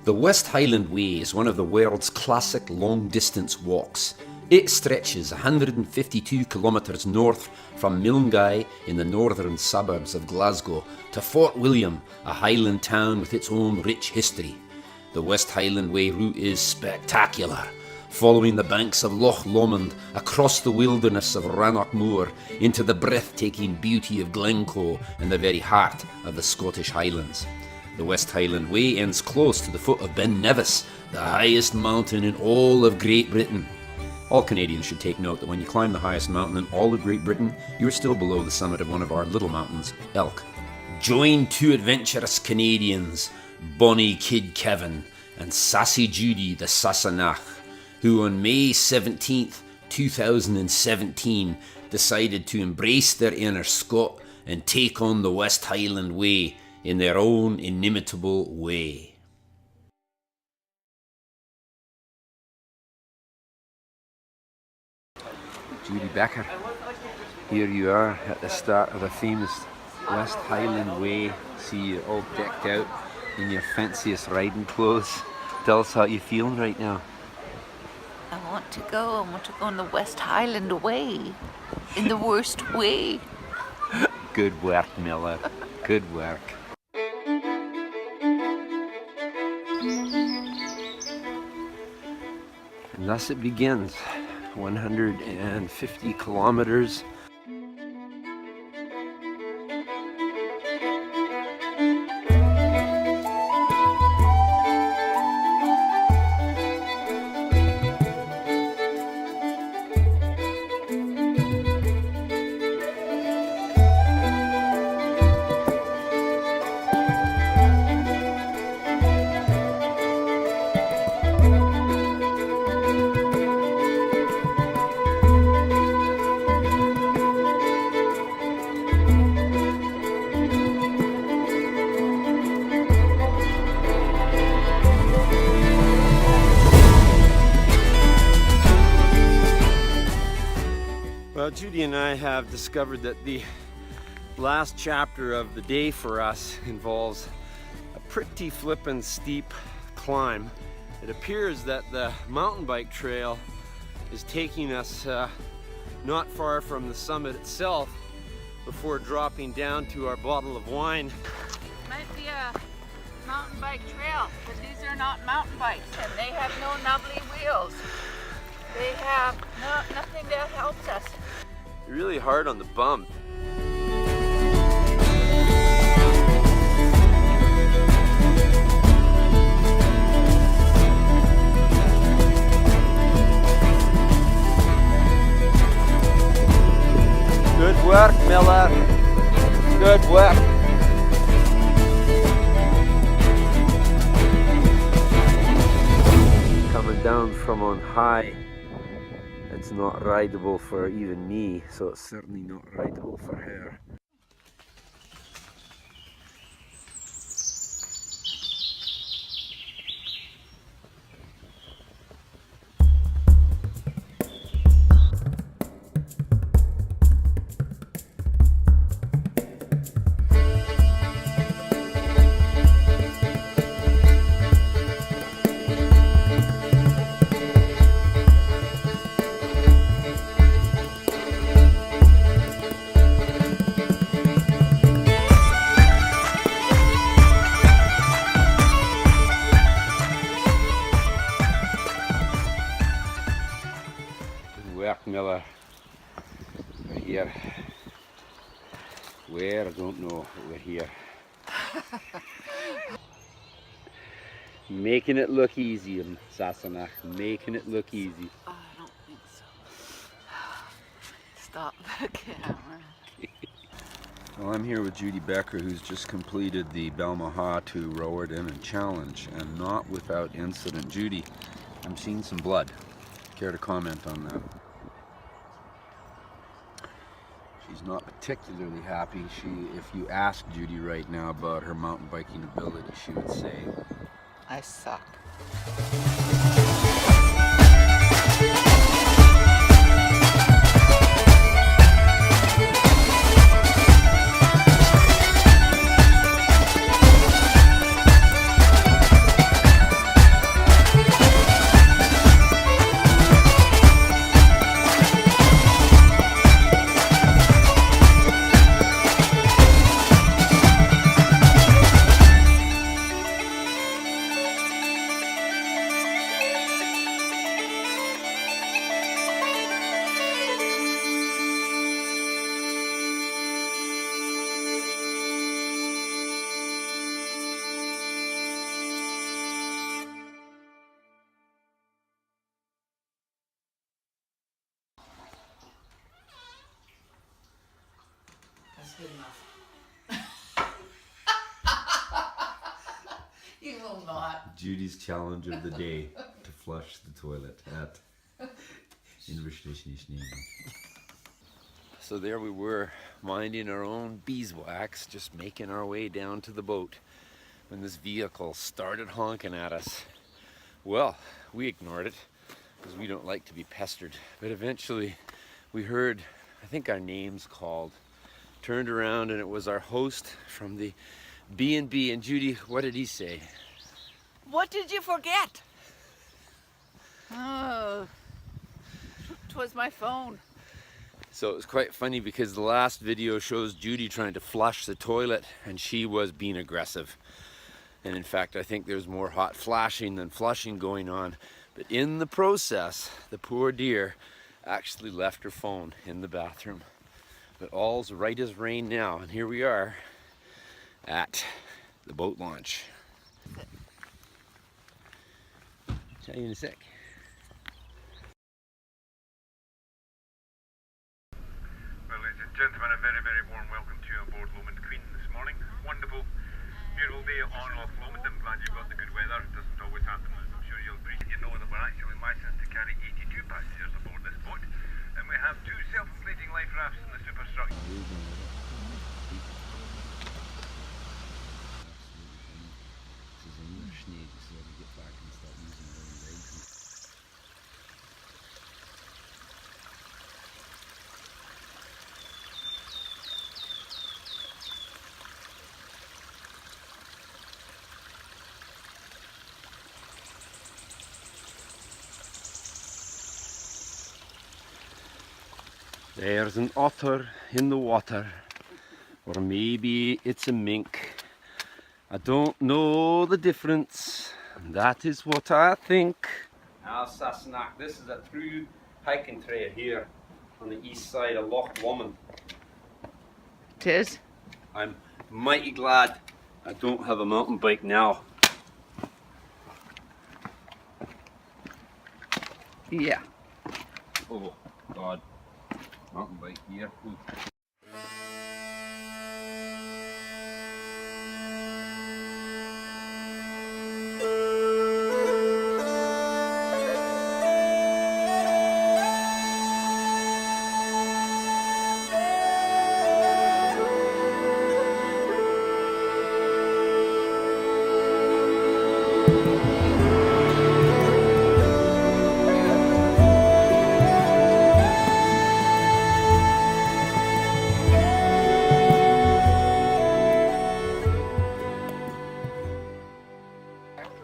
The West Highland Way is one of the world's classic long-distance walks. It stretches 152 kilometres north from Milngavie in the northern suburbs of Glasgow to Fort William, a Highland town with its own rich history. The West Highland Way route is spectacular, following the banks of Loch Lomond across the wilderness of Rannoch Moor into the breathtaking beauty of Glencoe in the very heart of the Scottish Highlands. The West Highland Way ends close to the foot of Ben Nevis, the highest mountain in all of Great Britain. All Canadians should take note that when you climb the highest mountain in all of Great Britain, you are still below the summit of one of our little mountains, Elk. Join two adventurous Canadians, Bonny Kid Kevin and Sassy Judy the Sassenach, who on May 17th, 2017 decided to embrace their inner Scot and take on the West Highland Way in their own inimitable way. Judy Becker, here you are at the start of the famous West Highland Way. See you all decked out in your fanciest riding clothes. Tell us how you're feeling right now. I want to go on the West Highland Way, in the worst way. Good work, Miller. Good work. And thus it begins, 150 kilometers. Well, Judy and I have discovered that the last chapter of the day for us involves a pretty flippin' steep climb. It appears that the mountain bike trail is taking us not far from the summit itself before dropping down to our bottle of wine. Might be a mountain bike trail, but these are not mountain bikes and they have no knobbly wheels. They have nothing that helps us. Really hard on the bum. Good work, Miller. Good work. Coming down from on high. It's not rideable for even me, so it's certainly not rideable for her. Miller, we're here. Where? I don't know, but we're here. Making it look easy, Sassenach. Making it look easy. Oh, I don't think so. Stop the camera. Well, I'm here with Judy Becker, who's just completed the Balmaha to Rowarden Challenge, and not without incident. Judy, I'm seeing some blood. Care to comment on that? She's not particularly happy. If you ask Judy right now about her mountain biking ability, she would say, I suck. Judy's challenge of the day to flush the toilet at Inverstitionish. So there we were, minding our own beeswax, just making our way down to the boat when this vehicle started honking at us. Well, we ignored it because we don't like to be pestered, but eventually we heard, I think, our names called, turned around, and it was our host from the B&B. And Judy, what did he say? What did you forget? Oh, 'twas my phone. So it was quite funny because the last video shows Judy trying to flush the toilet and she was being aggressive. And in fact, I think there's more hot flashing than flushing going on. But in the process, the poor dear actually left her phone in the bathroom. But all's right as rain now, and here we are at the boat launch. Chat you in a sec. Well, ladies and gentlemen, a very, very warm welcome to you aboard Lomond Queen this morning. Wonderful, beautiful day on off Lomond. I'm glad you've got the good weather. It doesn't always happen, as I'm sure you'll agree. You know that we're actually licensed to carry 82 passengers aboard this boat, and we have 2 self-inflating life rafts in the superstructure. There's an otter in the water, or maybe it's a mink. I don't know the difference, and that is what I think. Now Sassenach, this is a through hiking trail here on the east side of Loch Lomond. It is? I'm mighty glad I don't have a mountain bike now. Yeah. Oh God, mountain bike here. Ooh.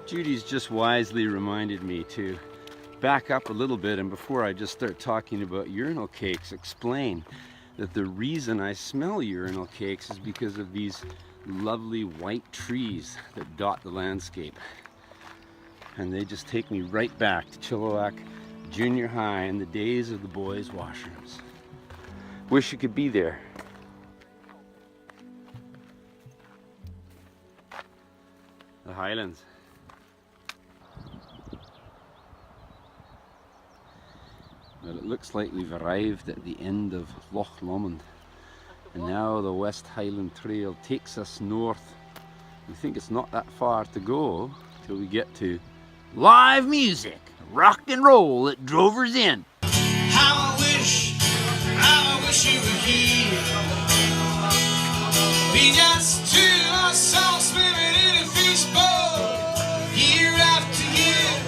Judy's just wisely reminded me to back up a little bit, and before I just start talking about urinal cakes, explain that the reason I smell urinal cakes is because of these lovely white trees that dot the landscape. And they just take me right back to Chilliwack Junior High and the days of the boys' washrooms. Wish you could be there. The Highlands. Well, it looks like we've arrived at the end of Loch Lomond, and now the West Highland Trail takes us north. We think it's not that far to go till we get to live music, rock and roll at Drover's Inn. How I wish you were here. We just two ourselves swimming in a fishbowl, year after year,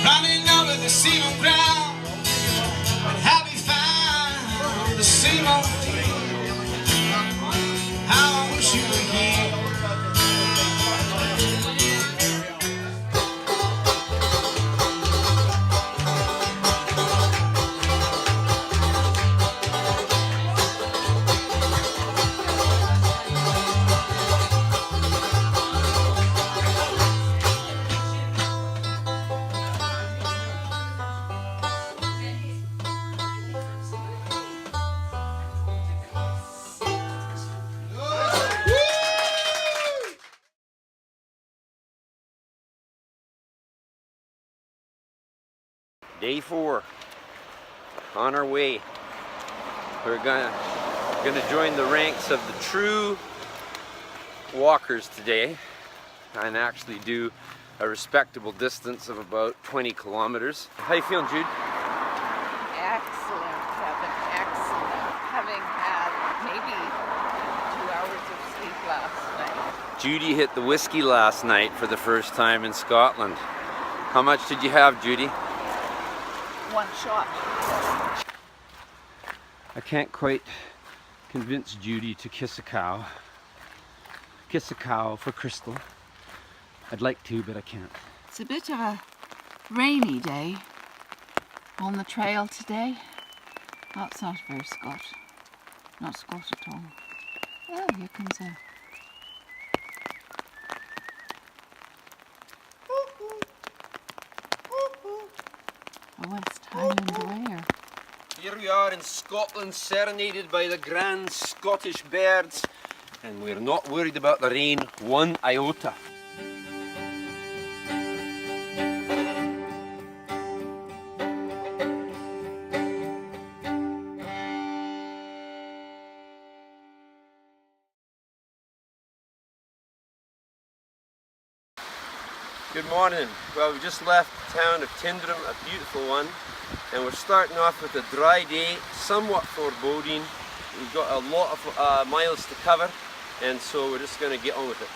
running over the same old ground. But have we found the same old thing? How I wish you were here. Day 4, on our way. We're gonna join the ranks of the true walkers today. and actually do a respectable distance of about 20 kilometers. How you feeling, Jude? Excellent, Kevin, excellent. Having had maybe 2 hours of sleep last night. Judy hit the whiskey last night for the first time in Scotland. How much did you have, Judy? 1 shot. I can't quite convince Judy to kiss a cow. Kiss a cow for Crystal. I'd like to, but I can't. It's a bit of a rainy day on the trail today. That's not very Scot. Not Scot at all. Oh, here comes a West Highland Way. Here we are in Scotland, serenaded by the grand Scottish birds, and we're not worried about the rain one iota. Good morning. Well, we just left the town of Tyndrum, a beautiful one, and we're starting off with a dry day, somewhat foreboding. We've got a lot of miles to cover, and so we're just going to get on with it.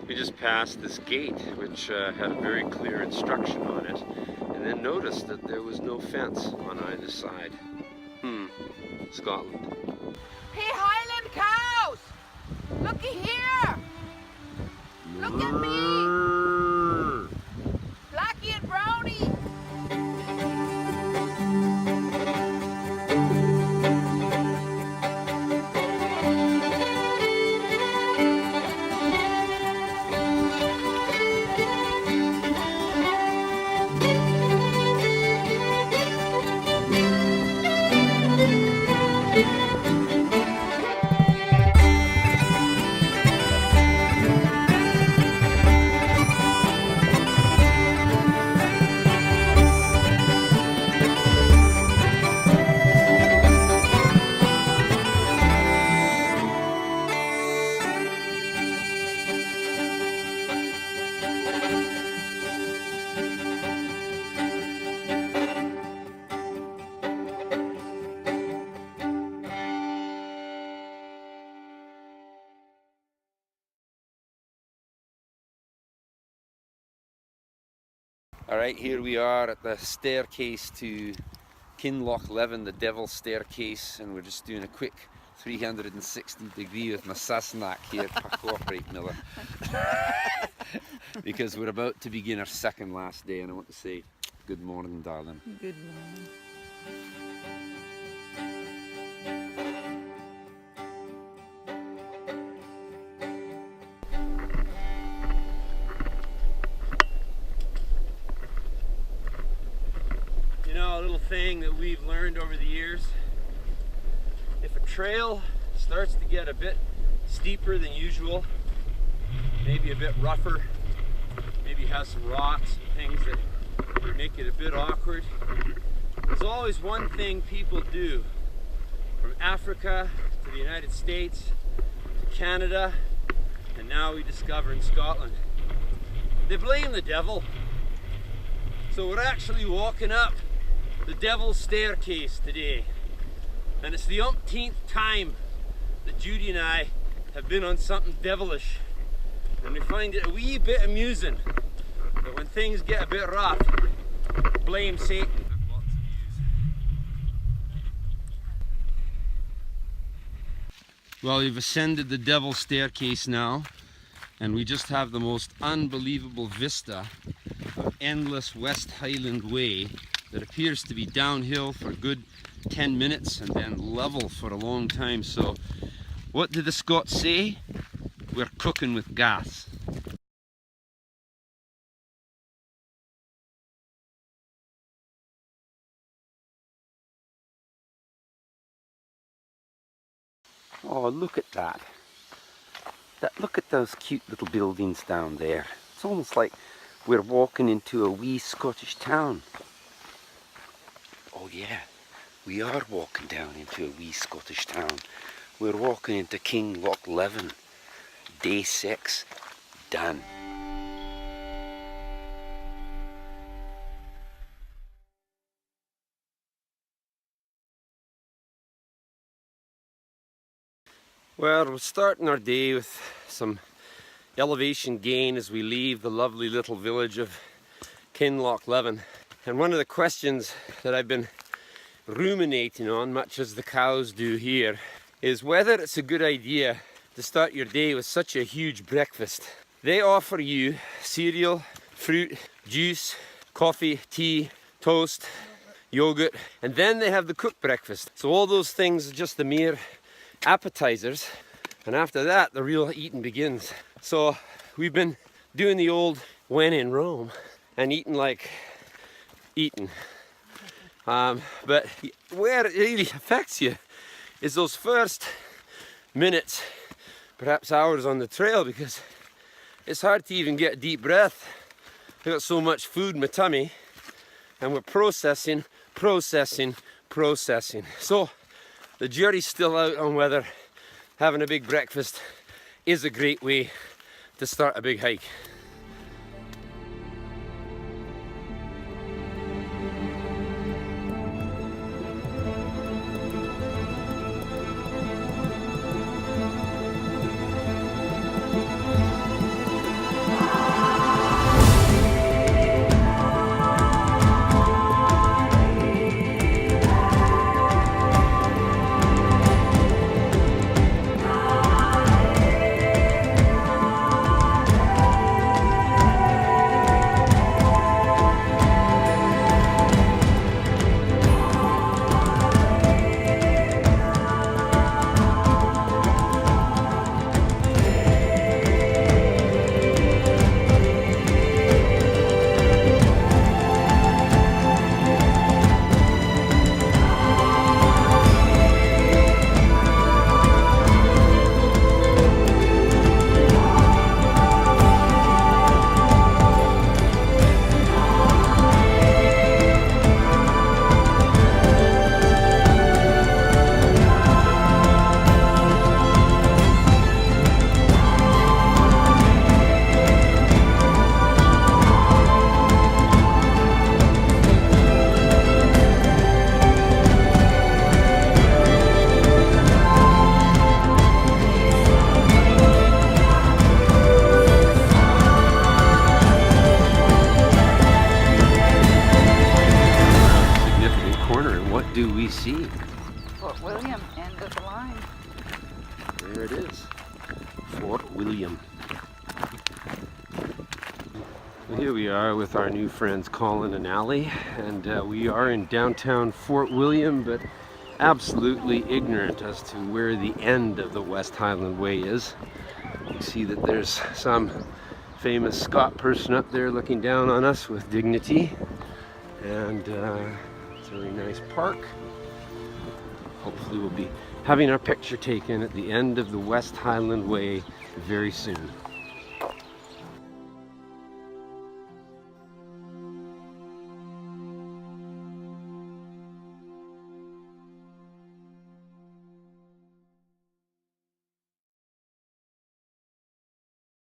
We just passed this gate, which had a very clear instruction on it, and then noticed that there was no fence on either side. Scotland. Hey, Highland cows! Looky here! Look at me! Blackie and Brownie! Alright, here we are at the staircase to Kinloch Leven, the Devil's Staircase, and we're just doing a quick 360-degree with my Sassenach here. Cooperate, Miller. Because we're about to begin our second last day, and I want to say good morning, darling. Good morning. A little thing that we've learned over the years: if a trail starts to get a bit steeper than usual, maybe a bit rougher, maybe has some rocks and things that make it a bit awkward, there's always one thing people do from Africa to the United States to Canada, and now we discover in Scotland. They blame the devil. So we're actually walking up the Devil's Staircase today, and it's the umpteenth time that Judy and I have been on something devilish, and we find it a wee bit amusing that when things get a bit rough, blame Satan. Well, we've ascended the Devil's Staircase now, and we just have the most unbelievable vista of endless West Highland Way that appears to be downhill for a good 10 minutes and then level for a long time. So what do the Scots say? We're cooking with gas. Oh, look at that. Look at those cute little buildings down there. It's almost like we're walking into a wee Scottish town. Oh yeah, we are walking down into a wee Scottish town. We're walking into Kinloch Leven. Day 6, done. Well, we're starting our day with some elevation gain as we leave the lovely little village of Kinloch Leven. And one of the questions that I've been ruminating on, much as the cows do here, is whether it's a good idea to start your day with such a huge breakfast. They offer you cereal, fruit, juice, coffee, tea, toast, yogurt, and then they have the cooked breakfast. So all those things are just the mere appetizers, and after that the real eating begins. So we've been doing the old when in Rome and eating like eating. But where it really affects you is those first minutes, perhaps hours on the trail, because it's hard to even get a deep breath. I've got so much food in my tummy and we're processing. So the jury's still out on whether having a big breakfast is a great way to start a big hike. Do we see? Fort William, end of the line. There it is, Fort William. Well, here we are with our new friends Colin and Ali, and we are in downtown Fort William, but absolutely ignorant as to where the end of the West Highland Way is. You see that there's some famous Scot person up there looking down on us with dignity, and it's a really nice park. Hopefully we'll be having our picture taken at the end of the West Highland Way very soon.